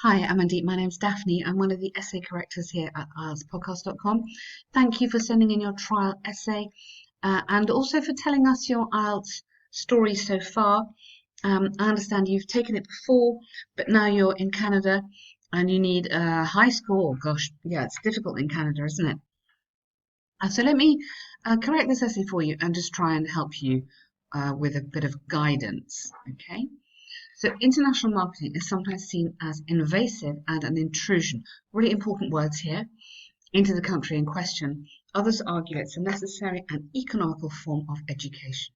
Hi, Amandeep. My name's Daphne. I'm one of the essay correctors here at IELTSpodcast.com. Thank you for sending in your trial essay and also for telling us your IELTS story so far. I understand you've taken it before, but now you're in Canada and you need a high score. Gosh, yeah, it's difficult in Canada, isn't it? So let me correct this essay for you and just try and help you with a bit of guidance, okay? So international marketing is sometimes seen as invasive and an intrusion. Really important words here, into the country in question. Others argue it's a necessary and economical form of education.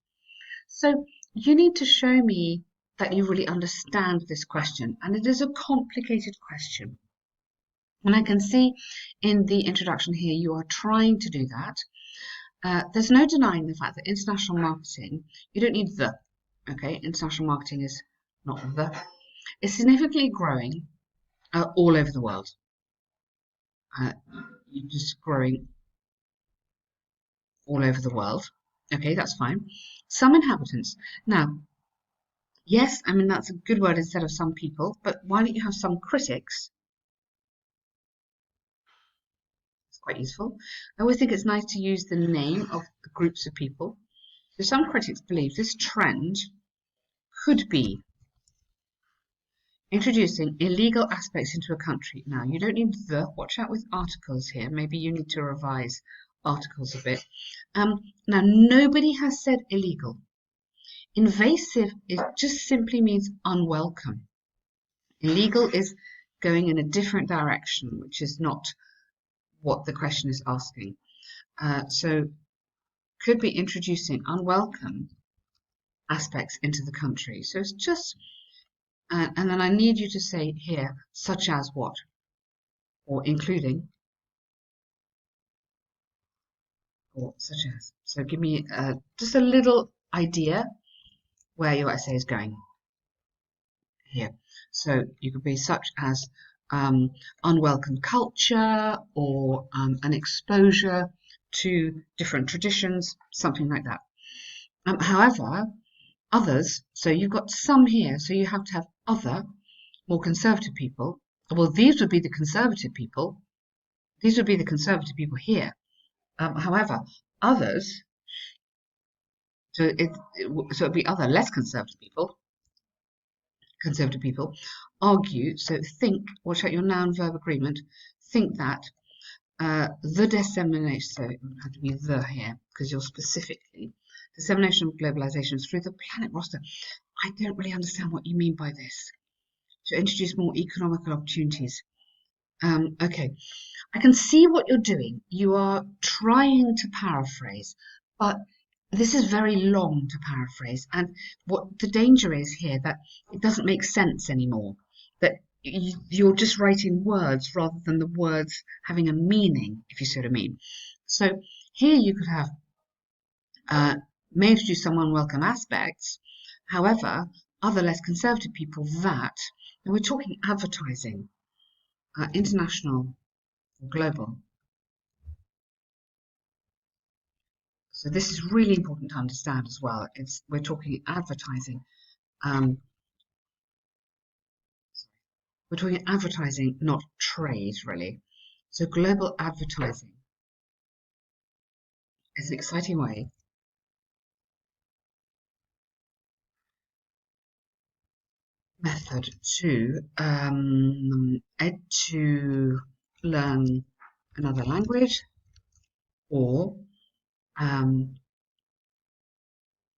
So you need to show me that you really understand this question, and it is a complicated question. And I can see in the introduction here you are trying to do that. There's no denying the fact that international marketing, you don't need the, okay? International marketing is not the. It's significantly growing all over the world. You're just growing all over the world. Okay, that's fine. Some inhabitants. Now, yes, I mean, that's a good word instead of some people, but why don't you have some critics? It's quite useful. I always think it's nice to use the name of the groups of people. So some critics believe this trend could be introducing illegal aspects into a country. Now, you don't need the, watch out with articles here. Maybe you need to revise articles a bit. Now, nobody has said illegal. Invasive, it just simply means unwelcome. Illegal is going in a different direction, which is not what the question is asking. So, could be introducing unwelcome aspects into the country. So it's just, and then I need you to say here, such as what? Or including, or such as. So give me just a little idea where your essay is going here. So you could be such as unwelcome culture or an exposure to different traditions, something like that. However, others, so you've got some here, so you have to have other, more conservative people. Well, these would be the conservative people. These would be the conservative people here. However, others, so it'd be other less conservative people, argue, so think, watch out your noun verb agreement, think that the dissemination, so it would have to be the here, because you're specifically, dissemination of globalization through the planet roster. I don't really understand what you mean by this. To introduce more economical opportunities. Okay, I can see what you're doing. You are trying to paraphrase, but this is very long to paraphrase. And what the danger is here that it doesn't make sense anymore. That you're just writing words rather than the words having a meaning, if you see what I mean. So here you could have may introduce some unwelcome aspects. However, other less conservative people that, and we're talking advertising, international, global. So this is really important to understand as well. We're talking advertising. We're talking advertising, not trade, really. So global advertising is an exciting way method to to learn another language or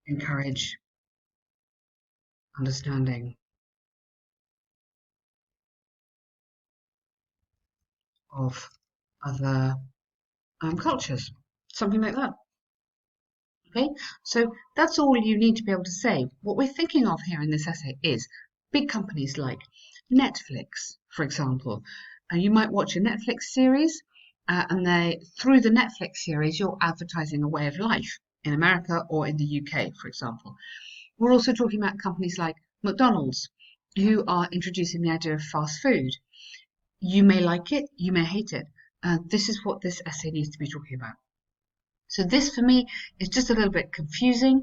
encourage understanding of other cultures, something like that. Okay, so that's all you need to be able to say. What we're thinking of here in this essay is big companies like Netflix, for example. You might watch a Netflix series, and through the Netflix series, you're advertising a way of life in America or in the UK, for example. We're also talking about companies like McDonald's, who are introducing the idea of fast food. You may like it, you may hate it. This is what this essay needs to be talking about. So this for me is just a little bit confusing.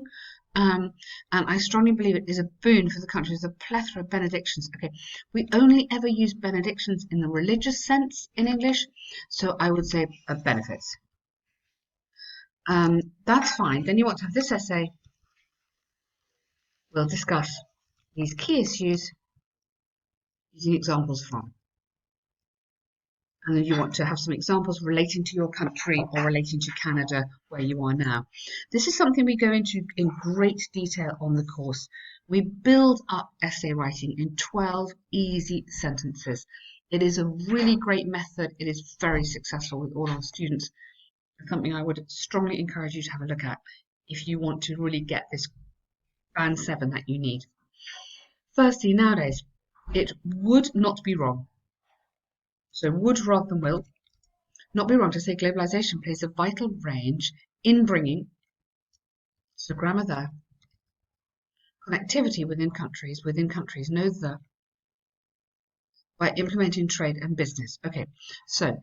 and I strongly believe it is a boon for the country. There's a plethora of benedictions. Okay, we only ever use benedictions in the religious sense in English, so I would say benefits. That's fine. Then you want to have this essay. We'll discuss these key issues using examples from. And then you want to have some examples relating to your country or relating to Canada, where you are now. This is something we go into in great detail on the course. We build up essay writing in 12 easy sentences. It is a really great method. It is very successful with all our students. It's something I would strongly encourage you to have a look at if you want to really get this band 7 that you need. Firstly, nowadays, it would not be wrong. So would rather than will not be wrong to say globalization plays a vital range in bringing, so grammar there, connectivity within countries, know the, by implementing trade and business. Okay, so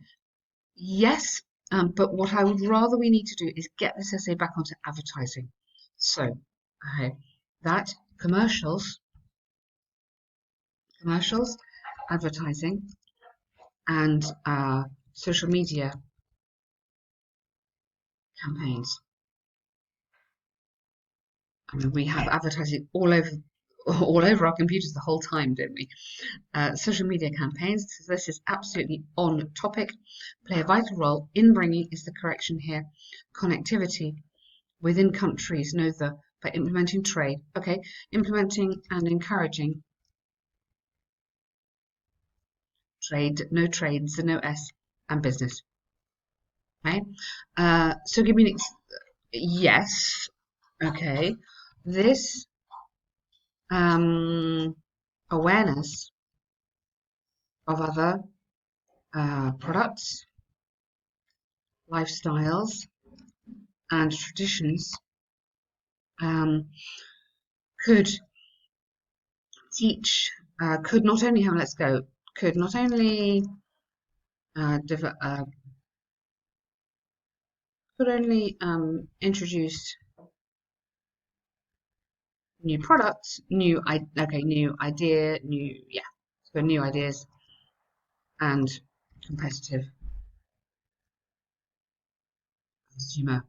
yes, but what I would rather we need to do is get this essay back onto advertising. So, that commercials, advertising, and social media campaigns. I mean, we have advertising all over our computers the whole time, don't we? Social media campaigns, so this is absolutely on topic, play a vital role in bringing, is the correction here, connectivity within countries, know the, by implementing trade. Okay, implementing and encouraging trade, no trades, no S, and business. Okay, so give me an yes. Okay, this awareness of other products, lifestyles, and traditions could teach, could not only have, let's go, could not only introduce new products, new idea, so new ideas and competitive consumer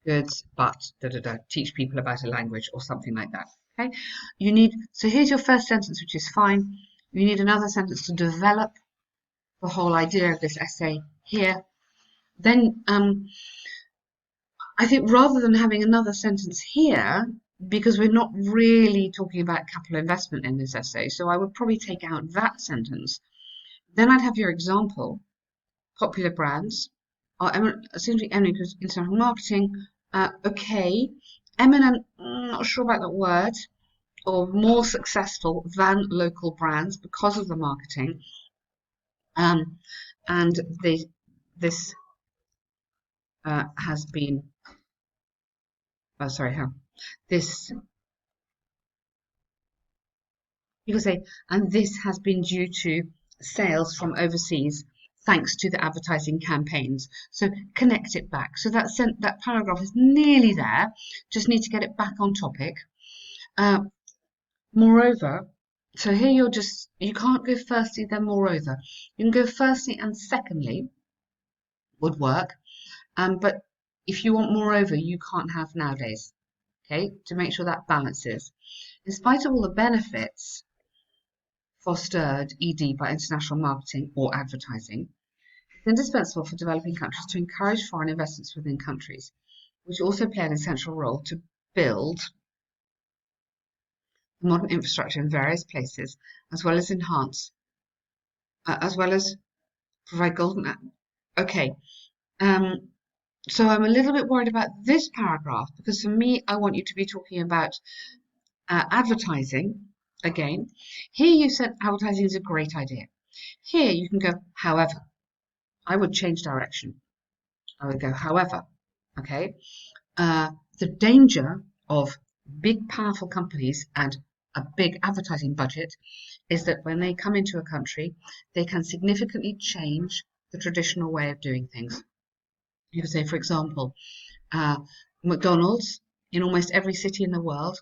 goods, but teach people about a language or something like that. Okay, you need, so here's your first sentence, which is fine. You need another sentence to develop the whole idea of this essay here. Then I think rather than having another sentence here, because we're not really talking about capital investment in this essay, so I would probably take out that sentence. Then I'd have your example, popular brands are essentially eminent because international marketing. Okay, eminent, not sure about that word, or more successful than local brands because of the marketing. And this has been, this, you could say, and this has been due to sales from overseas thanks to the advertising campaigns. So connect it back. So that paragraph is nearly there. Just need to get it back on topic. Moreover, so here you can't go firstly, then moreover. You can go firstly and secondly, would work. But if you want moreover, you can't have nowadays. Okay, to make sure that balances. In spite of all the benefits fostered ED by international marketing or advertising, it's indispensable for developing countries to encourage foreign investments within countries, which also play an essential role to build modern infrastructure in various places, as well as enhance, as well as provide golden. Okay, so I'm a little bit worried about this paragraph because for me, I want you to be talking about advertising again. Here you said advertising is a great idea. Here you can go, however. I would change direction. I would go, however. Okay. The danger of big, powerful companies and a big advertising budget is that when they come into a country, they can significantly change the traditional way of doing things. You could say, for example, McDonald's in almost every city in the world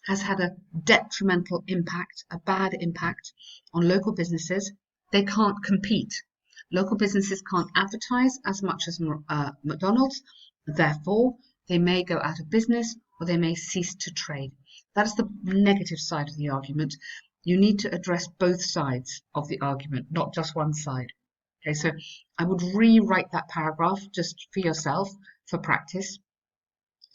has had a detrimental impact, a bad impact on local businesses. They can't compete. Local businesses can't advertise as much as McDonald's. Therefore, they may go out of business or they may cease to trade. That's the negative side of the argument. You need to address both sides of the argument, not just one side. Okay, so I would rewrite that paragraph just for yourself for practice.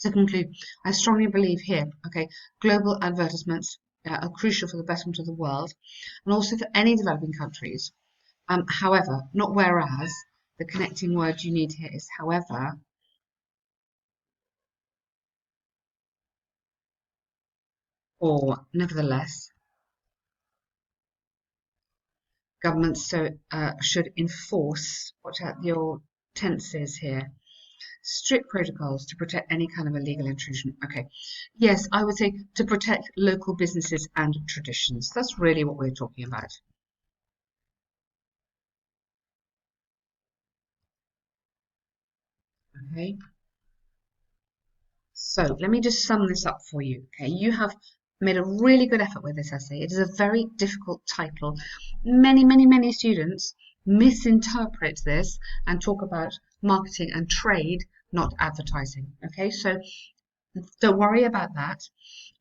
To conclude, I strongly believe here, okay, global advertisements are crucial for the betterment of the world and also for any developing countries. However, not whereas, the connecting word you need here is however, or nevertheless, governments should enforce, watch out your tenses here, strict protocols to protect any kind of illegal intrusion. Okay, yes, I would say to protect local businesses and traditions. That's really what we're talking about. Okay, so let me just sum this up for you. Okay, you have made a really good effort with this essay. It is a very difficult title. Many students misinterpret this and talk about marketing and trade, not advertising. Okay, so don't worry about that.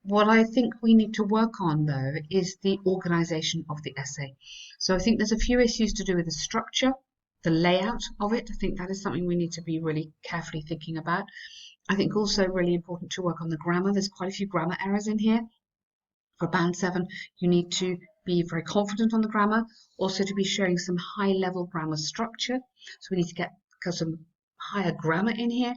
What I think we need to work on, though, is the organisation of the essay. So I think there's a few issues to do with the structure, the layout of it. I think that is something we need to be really carefully thinking about. I think also really important to work on the grammar. There's quite a few grammar errors in here. For Band 7, you need to be very confident on the grammar, also to be showing some high-level grammar structure. So we need to get some higher grammar in here.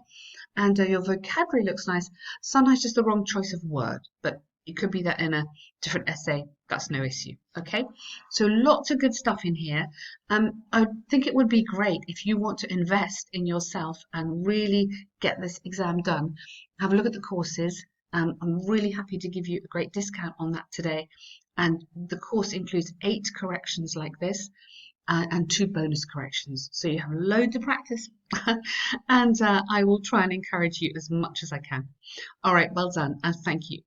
And your vocabulary looks nice. Sometimes just the wrong choice of word, but it could be that in a different essay, that's no issue. Okay, so lots of good stuff in here. I think it would be great if you want to invest in yourself and really get this exam done. Have a look at the courses. I'm really happy to give you a great discount on that today. And the course includes 8 corrections like this. And 2 bonus corrections. So you have a load to practice and I will try and encourage you as much as I can. All right, well done and thank you.